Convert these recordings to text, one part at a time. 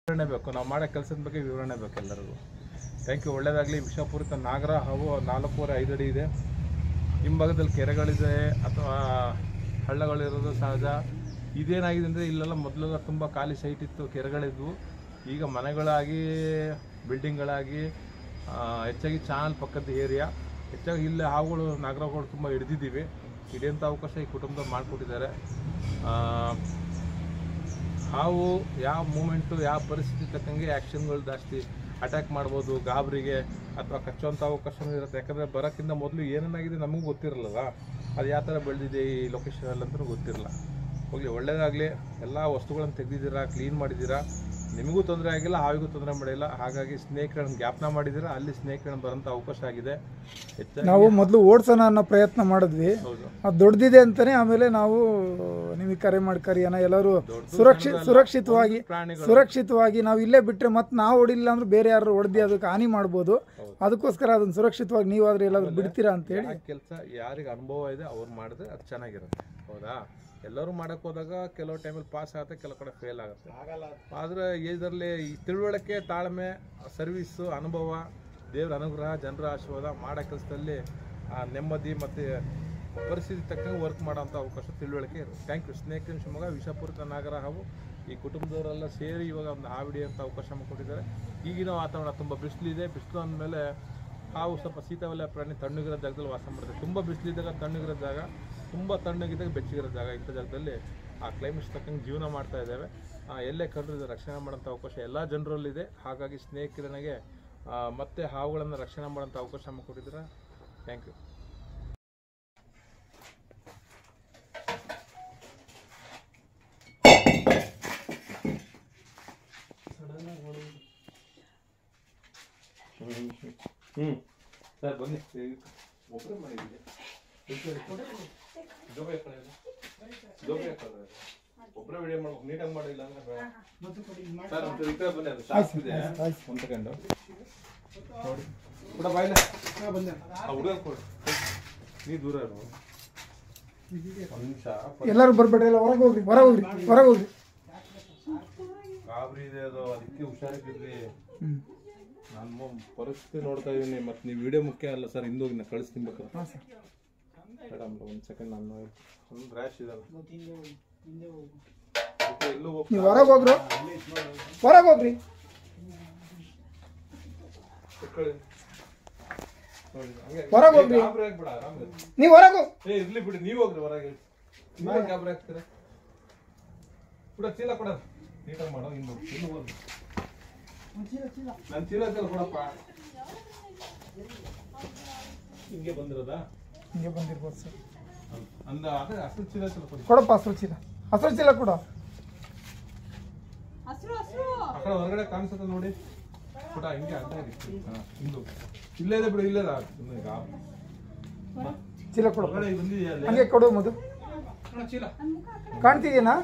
ವಿವರಣೆ ಬೇಕು, ನಾವು ಮಾಡೋ ಕೆಲಸದ ಬಗ್ಗೆ ವಿವರಣೆ ಬೇಕು ಎಲ್ಲರಿಗೂ. Thank you. ಒಳ್ಳೆಯದಾಗಲಿ. ವಿಷಪೂರಿತ ನಾಗರ ಹಾವು 4.5 ಅಡಿ ಇದೆ. ಹಿಂಭಾಗದಲ್ಲಿ ಕೆರೆಗಳಿದೆ ಅಥವಾ ಹಳ್ಳಗಳಿರೋದು ಸಹಜ. ಇದೇನಾಗಿದೆ ಅಂದರೆ ಇಲ್ಲೆಲ್ಲ ಮೊದಲೆಲ್ಲ ತುಂಬ ಖಾಲಿ ಸೈಟ್ ಇತ್ತು, ಕೆರೆಗಳಿದ್ವು. ಈಗ ಮನೆಗಳಾಗಿ ಬಿಲ್ಡಿಂಗ್ಗಳಾಗಿ ಹೆಚ್ಚಾಗಿ ಚಾನಲ್ ಪಕ್ಕದ ಏರಿಯಾ ಹೆಚ್ಚಾಗಿ ಇಲ್ಲೇ ಹಾವುಗಳು ನಾಗರಗಳು ತುಂಬ ಹಿಡಿದಿದ್ದೀವಿ. ಹಿಡಿಯೋಂಥ ಅವಕಾಶ ಈ ಕುಟುಂಬದವ್ರು ಮಾಡಿಕೊಟ್ಟಿದ್ದಾರೆ. ಹಾವು ಯಾವ ಮೂಮೆಂಟು ಯಾವ ಪರಿಸ್ಥಿತಿ ತಕ್ಕಂಗೆ ಆ್ಯಕ್ಷನ್ಗಳು ಜಾಸ್ತಿ ಅಟ್ಯಾಕ್ ಮಾಡ್ಬೋದು, ಗಾಬರಿಗೆ ಅಥವಾ ಕಚ್ಚುವಂಥ ಅವಕಾಶನೂ ಇರುತ್ತೆ. ಯಾಕಂದರೆ ಬರೋಕ್ಕಿಂತ ಮೊದಲು ಏನೇನಾಗಿದೆ ನಮಗೂ ಗೊತ್ತಿರಲ್ಲ, ಅದು ಯಾವ ಥರ ಬೆಳೆದಿದೆ ಈ ಲೊಕೇಶನಲ್ಲಂತೂ ಗೊತ್ತಿರಲ್ಲ. ಹೋಗಲಿ, ಒಳ್ಳೆಯದಾಗಲಿ. ಎಲ್ಲ ವಸ್ತುಗಳನ್ನು ತೆಗೆದಿದ್ದೀರಾ, ಕ್ಲೀನ್ ಮಾಡಿದ್ದೀರಾ, ನಿಮಗೂ ತೊಂದರೆ ಆಗಿಲ್ಲ, ಹಾವಿಗೂ ತೊಂದರೆ ಮಾಡಿಲ್ಲ. ಹಾಗಾಗಿ ಸ್ನೇಕ್ಗಳನ್ನು ಜ್ಞಾಪನ ಮಾಡಿದ್ದೀರಾ, ಅಲ್ಲಿ ಸ್ನೇಕ್ಗಳನ್ನು ಬರೋಂಥ ಅವಕಾಶ ಆಗಿದೆ. ನಾವು ಮೊದಲು ಓಡಿಸೋಣ ಅನ್ನೋ ಪ್ರಯತ್ನ ಮಾಡಿದ್ವಿ, ಅದು ದೊಡ್ಡದಿದೆ ಅಂತಲೇ ಆಮೇಲೆ ನಾವು ನಿಮಗೆ ಕರೆ ಮಾಡಿ ಕರಿಯೋಣ ಎಲ್ಲರೂ ಸುರಕ್ಷಿತವಾಗಿ ನಾವು ಇಲ್ಲೇ ಬಿಟ್ಟರೆ ಮತ್ತೆ ನಾವು ಹೊಡಿಲಿಲ್ಲ ಅಂದ್ರೆ ಬೇರೆ ಯಾರು ಹೊಡೆದು ಅದಕ್ಕೆ ಹಾನಿ ಮಾಡ್ಬೋದು. ಅದಕ್ಕೋಸ್ಕರ ಅದನ್ನು ಸುರಕ್ಷಿತವಾಗಿ ನೀವಾದರೆ ಎಲ್ಲಾದರೂ ಬಿಡ್ತೀರಾ ಅಂತೇಳಿ. ಕೆಲಸ ಯಾರಿಗೆ ಅನುಭವ ಇದೆ ಅವ್ರು ಮಾಡಿದ್ರೆ ಅದು ಚೆನ್ನಾಗಿರುತ್ತೆ. ಹೌದಾ? ಎಲ್ಲರೂ ಮಾಡೋಕ್ಕೆ ಹೋದಾಗ ಕೆಲವು ಟೈಮಲ್ಲಿ ಪಾಸ್ ಆಗುತ್ತೆ, ಕೆಲವು ಕಡೆ ಫೇಲ್ ಆಗುತ್ತೆ. ಆದರೆ ಇದರಲ್ಲಿ ಈ ತಿಳುವಳಿಕೆ, ತಾಳ್ಮೆ, ಸರ್ವೀಸು, ಅನುಭವ, ದೇವರ ಅನುಗ್ರಹ, ಜನರ ಆಶೀರ್ವಾದ, ಮಾಡೋ ಕೆಲಸದಲ್ಲಿ ನೆಮ್ಮದಿ ಮತ್ತು ಪರಿಸ್ಥಿತಿ ತಕ್ಕಂಗೆ ವರ್ಕ್ ಮಾಡೋಂಥ ಅವಕಾಶ, ತಿಳುವಳಿಕೆ ಇರುತ್ತೆ. Thank you. Snake in Shivamogga ವಿಷಪೂರಿತ ನಾಗರ ಹಾವು ಈ ಕುಟುಂಬದವರೆಲ್ಲ ಸೇರಿ ಇವಾಗ ಒಂದು ಹಾವು ಹಿಡಿಯೋಂಥ ಅವಕಾಶ ಮಾಡಿಕೊಟ್ಟಿದ್ದಾರೆ. ಈಗಿನ ವಾತಾವರಣ ತುಂಬ ಬಿಸಿಲಿದೆ. ಬಿಸಿಲು ಅಂದಮೇಲೆ ಹಾವು ಸ್ವಲ್ಪ ಶೀತವಲಯ ಪ್ರಾಣಿ, ತಣ್ಣಗಿರೋ ಜಾಗದಲ್ಲಿ ವಾಸ ಮಾಡುತ್ತೆ. ತುಂಬ ಬಿಸಿಲಿದ್ದಾಗ ತಣ್ಣಗಿರೋ ಜಾಗ, ತುಂಬ ತಣ್ಣಗಿದ್ದಾಗ ಬೆಚ್ಚಗಿರೋ ಜಾಗ, ಇಂಥ ಜಾಗದಲ್ಲಿ ಆ ಕ್ಲೈಮೇಟ್ಸ್ ತಕ್ಕಂಗೆ ಜೀವನ ಮಾಡ್ತಾ ಇದ್ದೇವೆ. ಎಲ್ಲೇ ಕಂಡ್ರೂ ಇದು ರಕ್ಷಣೆ ಮಾಡೋಂಥ ಅವಕಾಶ ಎಲ್ಲ ಜನರಲ್ಲಿದೆ. ಹಾಗಾಗಿ ಸ್ನೇಹಿತರಿಗೆ ಮತ್ತೆ ಹಾವುಗಳನ್ನು ರಕ್ಷಣೆ ಮಾಡೋಂಥ ಅವಕಾಶ ಮಾಡಿಕೊಟ್ಟಿದ್ದೀರಾ. Thank you. ಸರ್ ಬನ್ನಿ, ಒಬ್ಬರೇ ಮಾಡಿದ್ದೀವಿ. ಒಬ್ಬರೇ ವಿಡಿಯೋ ಮಾಡ್ಬೇಕು, ನೀಟಾಗಿ ಮಾಡಿಲ್ಲ ಅಂದ್ರೆ ಸರ್ ಒಂದು ಈ ಕಡೆ ಬನ್ನಿ. ಅದು ಸಾಕ್ತಿದೆ ಒಂದು ಸೆಕೆಂಡು ನೋಡಿ ಕೂಡ ಬಾಯಿಲ್ಲ ಬಂದೆ. ಹುಡುಗ ಕೊಡಿ, ನೀ ದೂರ ಇರು ಒಂದು ನಿಮಿಷ. ಎಲ್ಲರೂ ಬರ್ಬೇಡ್ರಿ, ಎಲ್ಲ ಹೊರಗೆ ಹೋಗ್ರಿ. ಗಾಬರಿ ಇದೆ ಅದು, ಅದಕ್ಕೆ ಹುಷಾರಿದ್ರಿ. ನಾನು ಪರಿಸ್ಥಿತಿ ನೋಡ್ತಾ ಇದ್ದೀನಿ. ಮತ್ತು ನೀವು ವಿಡಿಯೋ ಮುಖ್ಯ ಅಲ್ಲ ಸರ್, ಹಿಂದೋಗಿ ನಾನು ಕಳಿಸ್ತೀನಿ ಬೇಕಾದ್ರೆ. ಮೇಡಮ್ ಒಂದು ಸೆಕೆಂಡ್, ನಾನು ಒಂದು ರ್ಯಾಶ್ ಇದಲ್ಲ, ಎಲ್ಲೂ ನೀವು ಹೊರಗೆ ಹೋಗ್ರಿ. ನೀವು ಹೊರಗೆ ಇರ್ಲಿ ಬಿಡಿ, ನೀವು ಹೋಗ್ರಿ ಹೊರಗೆ. ಗಾಬರಿ ಆಗ್ತೀರ ಕೂಡ. ಚೀಲ ಕೊಡ, ನೀಟಾಗಿ ಮಾಡೋ. ಇನ್ನು ಹೋಗ್ರಿ, ನನ್ನ ಚೀಲ ಕೊಡಪ್ಪ. ಹಿಂಗೆ ಬಂದಿರೋದಾ? ಹಿಂಗೆ ಬಂದಿರ್ಬೋದು ಸರ್. ಅಂದ ಅದೇ ಹಸಿರು ಚೀಲ ಕೊಡಪ್ಪ, ಹಸಿರು ಚೀಲ ಕೊಡ. ಆ ಕಡೆ ಹೊರಗಡೆ ಕಾಣಿಸುತ್ತೆ ನೋಡಿ ಪುಟ, ಹಿಂಗೆ ಅಡ್ಡ ಹಿಂದು ಇಲ್ಲೇ ಇದೆ ಬಿಡು, ಇಲ್ಲೇ ಚೀಲ ಕೊಡು. ಬಂದಿದೆಯಾ? ಹಂಗೆ ಕೊಡು ಮದು. ಚೀಲ ಕಾಣ್ತಿದ್ದೀನಾ?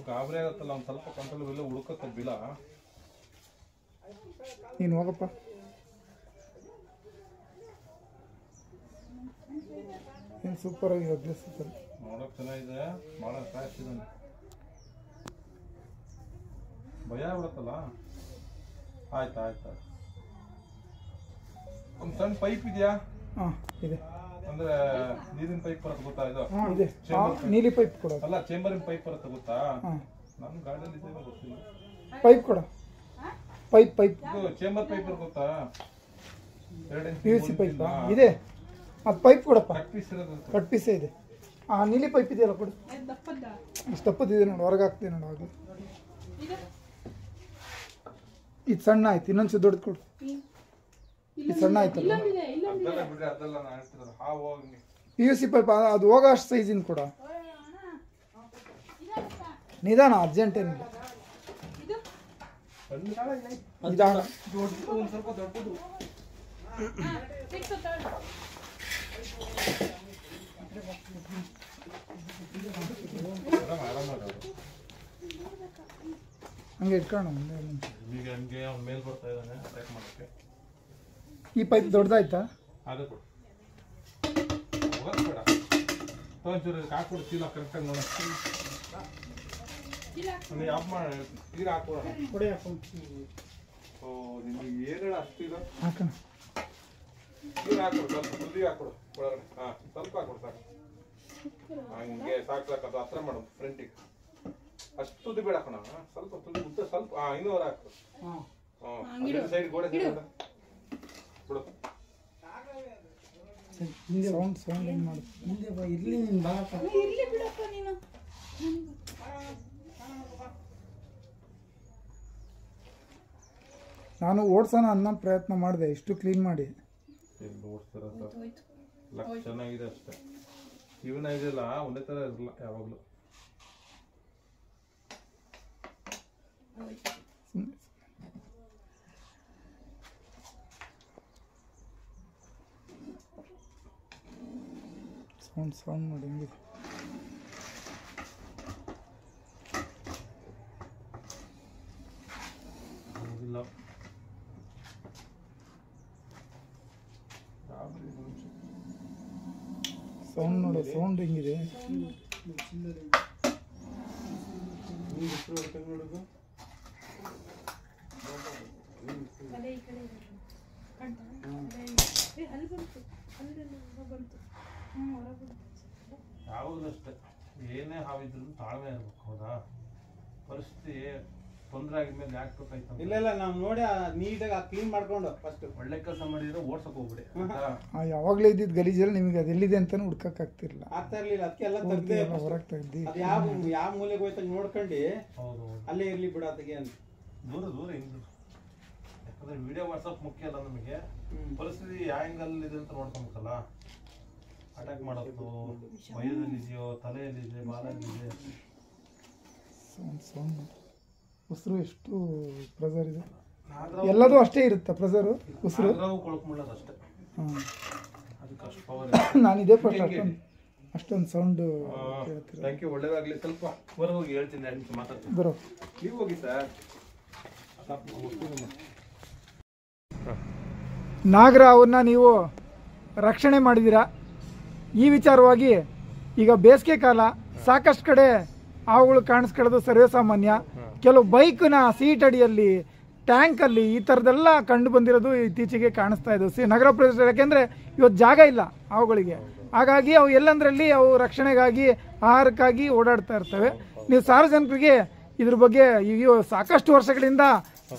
ಗಾಬರಿ ಆಗತ್ತಲ್ಲ, ಒಂದು ಸ್ವಲ್ಪ ಕಂಟ್ರೋಲ್ ಇಲ್ಲ, ಹುಡುಕತ್ತ ಬಿಲ. ನೀನು ಹೋಗಪ್ಪ. ಏನು ಸೂಪರ್ ಆಗಿ ಅಭ್ಯಾಸ ನೋಡೋಕೆ ಚೆನ್ನಾಗಿದೆ, ಭಾಳ ಫ್ಯಾಸ್ಟ್ ಇದೆ. ಭಯ ಆಗ್ಬಿಡತ್ತಲ್ಲ. ಆಯ್ತು. ಒಂದು ಸಣ್ಣ ಪೈಪ್ ಇದೆಯಾ? ಹಾಂ ಇದೆ. ಅಂದ್ರೆ ನೀರಿನ ಪೈಪ್ ಬರುತ್ತೆ ಗೊತ್ತಾ? ಇದು ಇದೆ, ನೀಲಿ ಪೈಪ್ ಕೊಡ. ಅಲ್ಲ, ಚೇಂಬರಿನ ಪೈಪ್ ಬರುತ್ತೆ ಗೊತ್ತಾ? ನನ್ನ ಗಾಡಿಯಲ್ಲಿ ಇದೆ, ಗೊತ್ತಿಲ್ಲ. ಪೈಪ್ ಕೊಡ. ಪೈಪ್ ಇದು ಚೇಂಬರ್ ಪೈಪ್ ಗೊತ್ತಾ? PVC ಪೈಪ್ ಇದೆ, ಅದು ಪೈಪ್ ಕೊಡಪ್ಪ. ಕಟ್ ಪೀಸೇ ಇದೆ. ನೀಲಿ ಪೈಪ್ ಇದೆಯಲ್ಲ ಕೊಡು. ಇಷ್ಟು ದಪ್ಪದಿದೆ ನೋಡು, ಹೊರಗೆ ಹಾಕ್ತೀನಿ ನೋಡು. ಆಗಲಿ ಇದು ಸಣ್ಣ ಆಯ್ತು, ಇನ್ನೊಂದು ದೊಡ್ಡದು ಕೊಡು. ಇದು ಸಣ್ಣ ಆಯ್ತಲ್ಲ, PVC ಪೈಪ್ ಅದು ಹೋಗೋ ಅಷ್ಟು ಸೈಜಿನ ಕೊಡ. ನಿಧಾನ, ಅರ್ಜೆಂಟ್ ಏನಿಲ್ಲ. ಸ್ವಲ್ಪ ದೊಡ್ಡದು. ಹಂಗೆ ಇಟ್ಕೋಣ ಮುಂದೆ. ಈಗ ಹಂಗೆ ಅವ್ನ ಮೇಲೆ ಬರ್ತಾ ಇದ್ದಾನೆ ಅಟ್ಯಾಕ್ ಮಾಡೋಕ್ಕೆ. ಈ ಪೈಪ್ ದೊಡ್ಡದಾಯ್ತಾ? ಅದು ಕೊಡು ಹೋಗಬೇಡ ಒಂಚೂರು ಹಾಕ್ಬಿಡು ಚೀಲ ಕರೆಕ್ಟಾಗಿ ನೋಡ ಯಾವ ಮಾಡಿ ನೀರು ಹಾಕ್ಬಿಡೋಣ. ಓ ನಿಮಗೆ ಏನೇಳು ಅಷ್ಟು ಇದು ಹಾಕೋಣ. ನೀರು ಹಾಕ್ಬಿಡು, ಸ್ವಲ್ಪ ತುದಿ ಹಾಕ್ಬಿಡು ಒಳಗಡೆ. ಹಾಂ ಸ್ವಲ್ಪ ಹಾಕ್ಬಿಡು ಸಾಕು. ಹಂಗೆ ಸಾಕು ಸಾಕು. ಅದು ಹತ್ರ ಮಾಡು ಫ್ರಂಟಿಗೆ. ಅಷ್ಟು ತುದಿ ಬೇಡ ಕಣ, ಸ್ವಲ್ಪ ತುದಿ ಉದ್ದ ಸ್ವಲ್ಪ. ಇನ್ನೂರು ಹಾಕು. ಹ್ಞೂ ಸೈಡ್ ಗೋಡೆ ಸೈಡ್ ಬಿಡು. ಸೌಂಡ್ ಏನು ಮಾಡು. ಮುಂದೆ ಬಾ, ಇರ್ಲಿ ನೀನು ಬಾರಪ್ಪ. ಇರ್ಲಿ ಬಿಡಪ್ಪ ನೀನು. ನಾನು ಓಡ್ಸೋಣ ಅನ್ನೋ ಪ್ರಯತ್ನ ಮಾಡಿದೆ, ಇಷ್ಟು ಕ್ಲೀನ್ ಮಾಡಿ. ಲಕ್ ಚೆನ್ನಾಗಿದೆ ಅಷ್ಟೇ. ಇವನ ಇದೆಯಲ್ಲ ಒಂದೇ ಥರ ಇರಲ್ಲ ಯಾವಾಗಲೂ. ಸೌಂಡ್ ಮಾಡಿ ಹೆಂಗಿದೆ. ಸೌಂಡ್ ನೋಡು, ಸೌಂಡ್ ಹೆಂಗಿದೆ. ಯಾವಾಗಲೂ ಅಷ್ಟೇ, ಏನೇ ಹಾವಿದ್ರು ತಾಳ್ಮೆ ಇರ್ಬೇಕು. ಹೌದಾ? ಪರಿಸ್ಥಿತಿ ತೊಂದರೆ ಆಗಿದ್ಮೇಲೆ ಯಾಕೆ ಬೇಕಾಯ್ತು? ಇಲ್ಲ ನಾವು ನೋಡಿ ನೀಟಾಗಿ ಕ್ಲೀನ್ ಮಾಡ್ಕೊಂಡು ಫಸ್ಟ್ ಒಳ್ಳೆ ಕೆಲಸ ಮಾಡಿದ್ರೆ ಓಡ್ಸಕ್ ಹೋಗ್ಬಿಡಿ. ಯಾವಾಗಲೇ ಇದ್ದಿದ್ದು ಗಲೀಜಲ್ಲಿ ನಿಮಗೆ ಅದು ಎಲ್ಲಿದೆ ಅಂತಾನು ಹುಡ್ಕಕ್ಕಾಗ್ತಿರ್ಲಿಲ್ಲ. ಆಗ್ತಾ ಇರ್ಲಿಲ್ಲ, ಅದಕ್ಕೆ ಎಲ್ಲ ತೆಗ್ದೆ ಹೊರಗೆ ತೆಗ್ದು ಅದು ಯಾವ ಮೂಲೆಗೆ ಹೋಯ್ತಾಗ ನೋಡ್ಕೊಂಡು ಹೌದು ಅಲ್ಲೇ ಇರ್ಲಿ ಬಿಡ ಅದಕ್ಕೆ ಅಂತ ದೂರ ದೂರ ಹಿಂಗ್ ಯಾಕಂದ್ರೆ ವಿಡಿಯೋ ವಾಟ್ಸಪ್ ಮುಖ್ಯ ಅಲ್ಲ ನಮಗೆ. ಪರಿಸ್ಥಿತಿ ಯಾವ ಆ್ಯಂಗಲ್ ಇದೆ ಅಂತ ನೋಡ್ಕೊಬೇಕಲ್ಲ. ಅಟ್ಯಾಕ್ ಮಾಡೋದು ಮೈದಲ್ಲಿದೆಯೋ, ತಲೆಯಲ್ಲಿದೆ, ಬಾಲಲ್ಲಿದೆ. ಸೌಂಡ್ ಉಸಿರು ಎಷ್ಟು ಪ್ರೆಸರ್ ಇದೆ. ಎಲ್ಲದೂ ಅಷ್ಟೇ ಇರುತ್ತೆ ಪ್ರೆಸರು, ಉಸಿರು. ಕೊಳಕ್ಬಿಡೋದು ಅಷ್ಟೇ. ಹಾಂ, ಅದಕ್ಕೆ ಅಷ್ಟು ಪವರ್. ನಾನು ಇದೇ ಪಟ್ಟು ಅಷ್ಟೊಂದು ಸೌಂಡು ಕೇಳ್ತೀರ. ಥ್ಯಾಂಕ್ ಯು, ಒಳ್ಳೇದಾಗಲಿ. ಸ್ವಲ್ಪ ಹೊರಗೆ ಹೋಗಿ ಹೇಳ್ತೀನಿ, 2 ನಿಮಿಷ ಮಾತಾಡ್ತೀನಿ. ಬರೋ ನೀವು ಹೋಗಿ ಸರ್. ನಾಗರ ಅವನ್ನ ನೀವು ರಕ್ಷಣೆ ಮಾಡಿದ್ದೀರಾ. ಈ ವಿಚಾರವಾಗಿ ಈಗ ಬೇಸಿಗೆ ಕಾಲ, ಸಾಕಷ್ಟು ಕಡೆ ಹಾವುಗಳು ಕಾಣಿಸ್ಕೊಳ್ಳೋದು ಸರ್ವೇ ಸಾಮಾನ್ಯ. ಕೆಲವು ಬೈಕ್ನ ಸೀಟ್ ಅಡಿಯಲ್ಲಿ, ಟ್ಯಾಂಕಲ್ಲಿ ಈ ಥರದ್ದೆಲ್ಲ ಕಂಡು ಬಂದಿರೋದು ಇತ್ತೀಚೆಗೆ ಕಾಣಿಸ್ತಾ ಇದ್ದವು ನಗರ ಪ್ರದೇಶ. ಯಾಕೆಂದರೆ ಇವತ್ತು ಜಾಗ ಇಲ್ಲ ಹಾವುಗಳಿಗೆ, ಹಾಗಾಗಿ ಅವು ಎಲ್ಲಂದ್ರಲ್ಲಿ ಅವು ರಕ್ಷಣೆಗಾಗಿ, ಆಹಾರಕ್ಕಾಗಿ ಓಡಾಡ್ತಾ ಇರ್ತವೆ. ನೀವು ಸಾರ್ವಜನಿಕರಿಗೆ ಇದ್ರ ಬಗ್ಗೆ ಈಗ ಸಾಕಷ್ಟು ವರ್ಷಗಳಿಂದ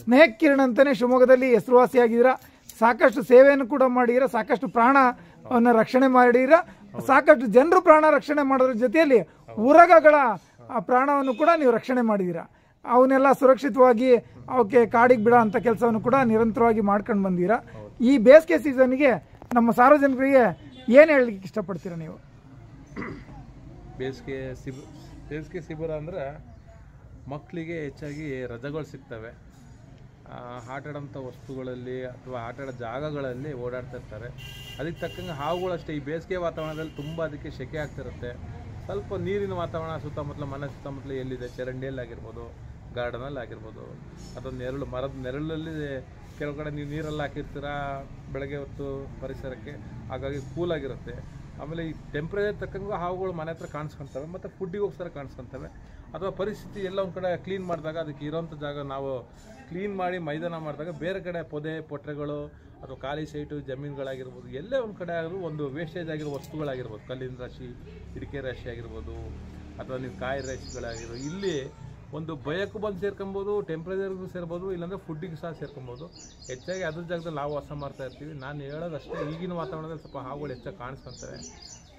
ಸ್ನೇಹ ಕಿರಣ್ ಅಂತಲೇ ಶಿವಮೊಗ್ಗದಲ್ಲಿ ಹೆಸರುವಾಸಿಯಾಗಿದ್ದೀರಾ. ಸಾಕಷ್ಟು ಸೇವೆಯನ್ನು ಕೂಡ ಮಾಡಿದ್ದೀರಾ, ಸಾಕಷ್ಟು ಪ್ರಾಣವನ್ನು ರಕ್ಷಣೆ ಮಾಡಿದ್ದೀರಾ, ಸಾಕಷ್ಟು ಜನರು ಪ್ರಾಣ ರಕ್ಷಣೆ ಮಾಡೋದ್ರ ಜೊತೆಯಲ್ಲಿ ಉರಗಗಳ ಪ್ರಾಣವನ್ನು ಕೂಡ ನೀವು ರಕ್ಷಣೆ ಮಾಡಿದ್ದೀರಾ. ಅವನ್ನೆಲ್ಲ ಸುರಕ್ಷಿತವಾಗಿ ಅವಕ್ಕೆ ಕಾಡಿಗೆ ಬಿಡೋ ಅಂಥ ಕೆಲಸವನ್ನು ಕೂಡ ನಿರಂತರವಾಗಿ ಮಾಡ್ಕೊಂಡು ಬಂದಿರಾ. ಈ ಬೇಸಿಗೆ ಸೀಸನ್ಗೆ ನಮ್ಮ ಸಾರ್ವಜನಿಕರಿಗೆ ಏನು ಹೇಳಲಿಕ್ಕೆ ಇಷ್ಟಪಡ್ತೀರಾ ನೀವು? ಬೇಸಿಗೆ ಶಿಬಿರ ಅಂದರೆ ಮಕ್ಕಳಿಗೆ ಹೆಚ್ಚಾಗಿ ರಜೆಗಳು ಸಿಗ್ತವೆ. ಆಟ ಆಡೋಂಥ ವಸ್ತುಗಳಲ್ಲಿ ಅಥವಾ ಆಟ ಆಡೋ ಜಾಗಗಳಲ್ಲಿ ಓಡಾಡ್ತಾ ಇರ್ತಾರೆ. ಅದಕ್ಕೆ ತಕ್ಕಂಗೆ ಹಾವುಗಳು ಅಷ್ಟೇ. ಈ ಬೇಸಿಗೆ ವಾತಾವರಣದಲ್ಲಿ ತುಂಬ ಅದಕ್ಕೆ ಸೆಕೆ ಆಗ್ತಿರುತ್ತೆ. ಸ್ವಲ್ಪ ನೀರಿನ ವಾತಾವರಣ ಸುತ್ತಮುತ್ತಲ, ಮನೆ ಸುತ್ತಮುತ್ತಲ ಎಲ್ಲಿದೆ, ಚರಂಡಿಯಲ್ಲಿ ಆಗಿರ್ಬೋದು, ಗಾರ್ಡನಲ್ಲಿ ಆಗಿರ್ಬೋದು, ಅಥವಾ ನೆರಳು, ಮರದ ನೆರಳಲ್ಲಿ ಕೆಲವು ಕಡೆ ನೀವು ನೀರೆಲ್ಲ ಹಾಕಿರ್ತೀರ ಬೆಳಗ್ಗೆ ಹೊತ್ತು ಪರಿಸರಕ್ಕೆ, ಹಾಗಾಗಿ ಕೂಲಾಗಿರುತ್ತೆ. ಆಮೇಲೆ ಈ ಟೆಂಪ್ರೇಚರ್ ತಕ್ಕಂಗೂ ಹಾವುಗಳು ಮನೆ ಹತ್ರ ಕಾಣಿಸ್ಕೊತವೆ, ಮತ್ತು ಫುಡ್ಡಿಗೋಸ್ಕರ ಕಾಣಿಸ್ಕೊತವೆ. ಅಥವಾ ಪರಿಸ್ಥಿತಿ ಎಲ್ಲ ಒಂದು ಕಡೆ ಕ್ಲೀನ್ ಮಾಡಿದಾಗ, ಅದಕ್ಕೆ ಇರೋಂಥ ಜಾಗ ನಾವು ಕ್ಲೀನ್ ಮಾಡಿ ಮೈದಾನ ಮಾಡಿದಾಗ ಬೇರೆ ಕಡೆ ಪೊದೆ ಪೊಟ್ರೆಗಳು ಅಥವಾ ಖಾಲಿ ಸೈಟು ಜಮೀನುಗಳಾಗಿರ್ಬೋದು, ಎಲ್ಲೇ ಒಂದು ಕಡೆ ಆದರೂ ಒಂದು ವೇಸ್ಟೇಜ್ ಆಗಿರೋ ವಸ್ತುಗಳಾಗಿರ್ಬೋದು, ಕಲ್ಲಿನ ರಾಶಿ, ಇಡಿಕೆ ರಾಶಿ ಆಗಿರ್ಬೋದು, ಅಥವಾ ನೀವು ಕಾಯಿ ರಾಶಿಗಳಾಗಿರೋ, ಇಲ್ಲಿ ಒಂದು ಭಯಕ್ಕೂ ಬಂದು ಸೇರ್ಕೊಬೋದು, ಟೆಂಪ್ರೇಚರ್ಗೂ ಸೇರ್ಬೋದು, ಇಲ್ಲಾಂದರೆ ಫುಡ್ಡಿಗೆ ಸಹ ಸೇರ್ಕೊಬೋದು. ಹೆಚ್ಚಾಗಿ ಅದ್ರ ಜಾಗದಲ್ಲಿ ನಾವು ವಾಸ ಮಾಡ್ತಾ ಇರ್ತೀವಿ. ನಾನು ಹೇಳೋದಷ್ಟೇ, ಈಗಿನ ವಾತಾವರಣದಲ್ಲಿ ಸ್ವಲ್ಪ ಹಾವುಗಳು ಹೆಚ್ಚಾಗಿ ಕಾಣಿಸ್ಕೊತವೆ.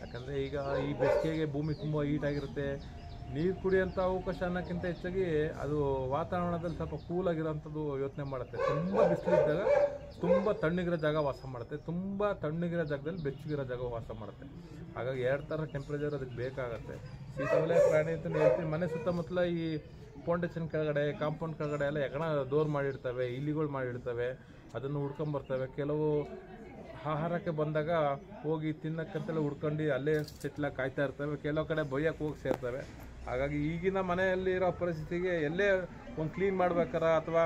ಯಾಕಂದರೆ ಈಗ ಈ ಬೇಸಿಗೆಗೆ ಭೂಮಿ ತುಂಬ ಹೀಟಾಗಿರುತ್ತೆ. ನೀರು ಕುಡಿಯೋಂಥ ಅವಕಾಶ ಅನ್ನೋಕ್ಕಿಂತ ಹೆಚ್ಚಾಗಿ ಅದು ವಾತಾವರಣದಲ್ಲಿ ಸ್ವಲ್ಪ ಕೂಲಾಗಿರೋಂಥದ್ದು ಯೋಚನೆ ಮಾಡುತ್ತೆ. ತುಂಬ ಬಿಸಿಲಿದ್ದಾಗ ತುಂಬ ತಣ್ಣಗಿರೋ ಜಾಗ ವಾಸ ಮಾಡುತ್ತೆ, ತುಂಬ ತಣ್ಣಗಿರೋ ಜಾಗದಲ್ಲಿ ಬೆಚ್ಚಗಿರೋ ಜಾಗ ವಾಸ ಮಾಡುತ್ತೆ. ಹಾಗಾಗಿ 2 ಥರ ಟೆಂಪ್ರೇಚರ್ ಅದಕ್ಕೆ ಬೇಕಾಗುತ್ತೆ. ಶೀತವಲಯ ಪ್ರಾಣಿ ಅಂತ ಹೇಳ್ತೀವಿ. ಮನೆ ಸುತ್ತಮುತ್ತಲ ಈ ಫೌಂಡೇಶನ್ ಕೆಳಗಡೆ, ಕಾಂಪೌಂಡ್ ಕೆಳಗಡೆ ಎಲ್ಲ ಹೆಗಣ ಡೋರ್ ಮಾಡಿಡ್ತವೆ, ಇಲಿಗಳು ಮಾಡಿಡ್ತವೆ, ಅದನ್ನು ಹುಡ್ಕೊಂಬರ್ತವೆ. ಕೆಲವು ಆಹಾರಕ್ಕೆ ಬಂದಾಗ ಹೋಗಿ ತಿನ್ನಕ್ಕಂತೆಲ್ಲ ಹುಡ್ಕೊಂಡು ಅಲ್ಲೇ ಸೆಟ್ಲಾಗಿ ಕಾಯ್ತಾ ಇರ್ತವೆ. ಕೆಲವು ಕಡೆ ಬೈಯಕ್ಕೆ ಹೋಗಿ ಸೇರ್ತವೆ. ಹಾಗಾಗಿ ಈಗಿನ ಮನೆಯಲ್ಲಿರೋ ಪರಿಸ್ಥಿತಿಗೆ ಎಲ್ಲೇ ಒಂದು ಕ್ಲೀನ್ ಮಾಡ್ಬೇಕಾರೆ ಅಥವಾ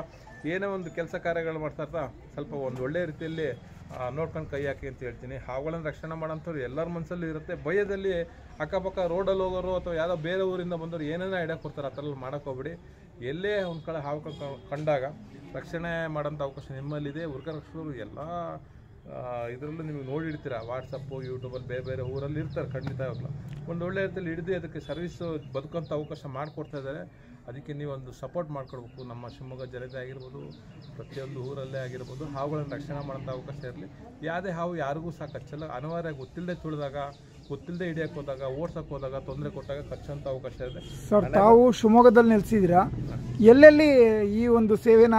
ಏನೇ ಒಂದು ಕೆಲಸ ಕಾರ್ಯಗಳು ಮಾಡ್ತಾ ಸ್ವಲ್ಪ ಒಂದು ಒಳ್ಳೆ ರೀತಿಯಲ್ಲಿ ನೋಡ್ಕೊಂಡು ಕೈ ಹಾಕಿ ಅಂತ ಹೇಳ್ತೀನಿ. ಹಾವುಗಳನ್ನು ರಕ್ಷಣೆ ಮಾಡೋಂಥವ್ರು ಎಲ್ಲರ ಮನಸ್ಸಲ್ಲೂ ಇರುತ್ತೆ. ಭಯದಲ್ಲಿ ಅಕ್ಕಪಕ್ಕ ರೋಡಲ್ಲಿ ಹೋಗೋರು ಅಥವಾ ಯಾವುದೋ ಬೇರೆ ಊರಿಂದ ಬಂದವರು ಏನೇನೋ ಐಡಿಯಾ ಕೊಡ್ತಾರೆ, ಆ ಥರ ಮಾಡೋಕೆ ಹೋಗ್ಬಿಡಿ. ಎಲ್ಲೇ ಒಂದು ಕಡೆ ಹಾವು ಕಂಡಾಗ ರಕ್ಷಣೆ ಮಾಡೋಂಥ ಅವಕಾಶ ನಿಮ್ಮಲ್ಲಿದೆ. ಉರ್ಗರಕ್ಷಕರು ಎಲ್ಲ ಇದರಲ್ಲೂ ನಿಮಗೆ ನೋಡಿರ್ತೀರ, ವಾಟ್ಸಪ್ಪು ಯೂಟ್ಯೂಬಲ್ಲಿ ಬೇರೆ ಬೇರೆ ಊರಲ್ಲಿ ಇರ್ತಾರೆ. ಖಂಡಿತ ಇರಲ್ಲ, ಒಂದು ಒಳ್ಳೆ ರೀತಿಯಲ್ಲಿ ಹಿಡಿದು ಅದಕ್ಕೆ ಸರ್ವಿಸು ಬದುಕೋಂಥ ಅವಕಾಶ ಮಾಡಿಕೊಡ್ತಾ ಇದ್ದಾರೆ. ಅದಕ್ಕೆ ನೀವೊಂದು ಸಪೋರ್ಟ್ ಮಾಡ್ಕೊಡ್ಬೇಕು. ನಮ್ಮ ಶಿವಮೊಗ್ಗ ಜನತೆ ಆಗಿರ್ಬೋದು, ಪ್ರತಿಯೊಂದು ಊರಲ್ಲೇ ಆಗಿರ್ಬೋದು, ಹಾವುಗಳನ್ನು ರಕ್ಷಣೆ ಮಾಡೋಂಥ ಅವಕಾಶ ಇರಲಿ. ಯಾವುದೇ ಹಾವು ಯಾರಿಗೂ ಸಹ ಕಚ್ಚಲ್ಲ. ಅನಿವಾರ್ಯ ಗೊತ್ತಿಲ್ಲದೆ ತುಳಿದಾಗ, ಗೊತ್ತಿಲ್ಲದೆ ಹಿಡಿಯೋಕೆ ಹೋದಾಗ, ಓಡ್ಸೋಕೆ ಹೋದಾಗ, ತೊಂದರೆ ಕೊಟ್ಟಾಗ ಕಚ್ಚೋಂಥ ಅವಕಾಶ ಇದೆ. ಸರ್, ತಾವು ಶಿವಮೊಗ್ಗದಲ್ಲಿ ನೆಲೆಸಿದ್ದೀರಾ, ಎಲ್ಲೆಲ್ಲಿ ಈ ಒಂದು ಸೇವೆನ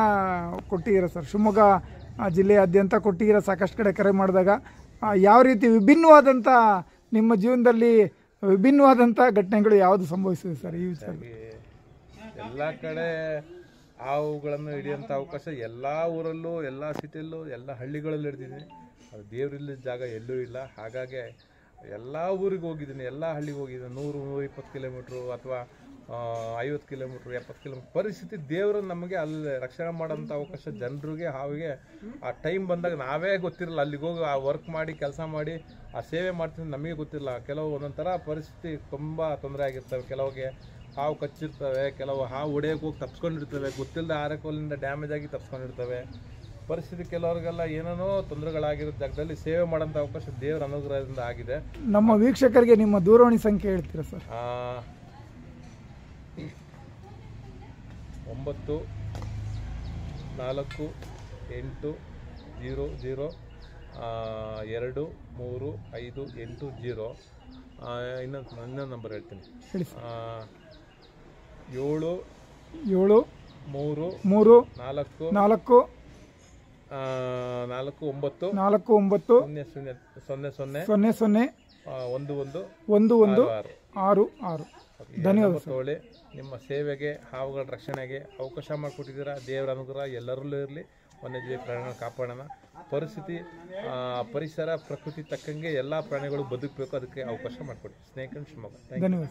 ಕೊಟ್ಟಿದ್ದೀರಾ ಸರ್? ಶಿವಮೊಗ್ಗ ಜಿಲ್ಲೆಯಾದ್ಯಂತ ಕೊಟ್ಟಿದ್ದೀರಾ. ಸಾಕಷ್ಟು ಕಡೆ ಕರೆ ಮಾಡಿದಾಗ ಯಾವ ರೀತಿ ವಿಭಿನ್ನವಾದಂಥ ನಿಮ್ಮ ಜೀವನದಲ್ಲಿ ವಿಭಿನ್ನವಾದಂಥ ಘಟನೆಗಳು ಯಾವುದು ಸಂಭವಿಸಿದೆ ಸರ್ ಈ ವಿಚಾರ? ಎಲ್ಲ ಕಡೆ ಹಾವುಗಳನ್ನು ಹಿಡಿಯೋಂಥ ಅವಕಾಶ ಎಲ್ಲ ಊರಲ್ಲೂ, ಎಲ್ಲ ಸಿಟಿಯಲ್ಲೂ, ಎಲ್ಲ ಹಳ್ಳಿಗಳಲ್ಲೂ ಹಿಡ್ದಿದ್ದೀನಿ. ಅದು ದೇವರಿಲ್ಲದ ಜಾಗ ಎಲ್ಲೂ ಇಲ್ಲ. ಹಾಗಾಗಿ ಎಲ್ಲ ಊರಿಗೆ ಹೋಗಿದ್ದೀನಿ, ಎಲ್ಲ ಹಳ್ಳಿಗೆ ಹೋಗಿದ್ದೀನಿ. 100-120 ಕಿಲೋಮೀಟ್ರು ಅಥವಾ 50 ಕಿಲೋಮೀಟ್ರು, 70 ಕಿಲೋಮೀಟ್ರ್. ಪರಿಸ್ಥಿತಿ ದೇವರು ನಮಗೆ ಅಲ್ಲಿ ರಕ್ಷಣೆ ಮಾಡೋಂಥ ಅವಕಾಶ ಜನರಿಗೆ, ಹಾವಿಗೆ ಆ ಟೈಮ್ ಬಂದಾಗ ನಾವೇ ಗೊತ್ತಿರಲ್ಲ. ಅಲ್ಲಿಗೆ ಹೋಗಿ ಆ ವರ್ಕ್ ಮಾಡಿ, ಕೆಲಸ ಮಾಡಿ, ಆ ಸೇವೆ ಮಾಡ್ತೀನಿ, ನಮಗೆ ಗೊತ್ತಿಲ್ಲ. ಕೆಲವು ಒಂದೊಂಥರ ಪರಿಸ್ಥಿತಿ ತುಂಬ ತೊಂದರೆ ಆಗಿರ್ತವೆ. ಕೆಲವಿಗೆ ಹಾವು ಕಚ್ಚಿರ್ತವೆ, ಕೆಲವು ಹಾವು ಹೊಡೆಯೋಕೆ ಹೋಗಿ ತಪ್ಸ್ಕೊಂಡಿರ್ತವೆ, ಗೊತ್ತಿಲ್ಲದೆ ಆರಕೋಲಿಂದ ಡ್ಯಾಮೇಜ್ ಆಗಿ ತಪ್ಸ್ಕೊಂಡಿರ್ತವೆ. ಪರಿಸ್ಥಿತಿ ಕೆಲವ್ರಿಗೆಲ್ಲ ಏನೇನೋ ತೊಂದರೆಗಳಾಗಿರೋ ಜಾಗದಲ್ಲಿ ಸೇವೆ ಮಾಡೋಂಥ ಅವಕಾಶ ದೇವರ ಅನುಗ್ರಹದಿಂದ ಆಗಿದೆ. ನಮ್ಮ ವೀಕ್ಷಕರಿಗೆ ನಿಮ್ಮ ದೂರವಾಣಿ ಸಂಖ್ಯೆ ಹೇಳ್ತೀರಾ ಸರ್? 9480023580. ಇನ್ನೊಂದು ನಂಬರ್ ಹೇಳ್ತೀನಿ, ಹೇಳಿ. 7 7 3 3 4 4 4 9 49 00 00 11 11 6 6 6. ಧನ್ಯವಾದ ತಗೊಳ್ಳಿ. ನಿಮ್ಮ ಸೇವೆಗೆ, ಹಾವುಗಳ ರಕ್ಷಣೆಗೆ ಅವಕಾಶ ಮಾಡಿಕೊಟ್ಟಿದ್ದೀರಾ. ದೇವರ ಅನುಗ್ರಹ ಎಲ್ಲರಲ್ಲೂ ಇರಲಿ. ವನ್ಯಜೀವಿ ಪ್ರಾಣಿಗಳನ್ನ ಕಾಪಾಡೋಣ. ಪರಿಸ್ಥಿತಿ, ಪರಿಸರ, ಪ್ರಕೃತಿ ತಕ್ಕಂಗೆ ಎಲ್ಲ ಪ್ರಾಣಿಗಳು ಬದುಕಬೇಕು. ಅದಕ್ಕೆ ಅವಕಾಶ ಮಾಡಿಕೊಡಿ. ಸ್ನೇಹಿತರು, ಶಿವಮೊಗ್ಗ. ಧನ್ಯವಾದ.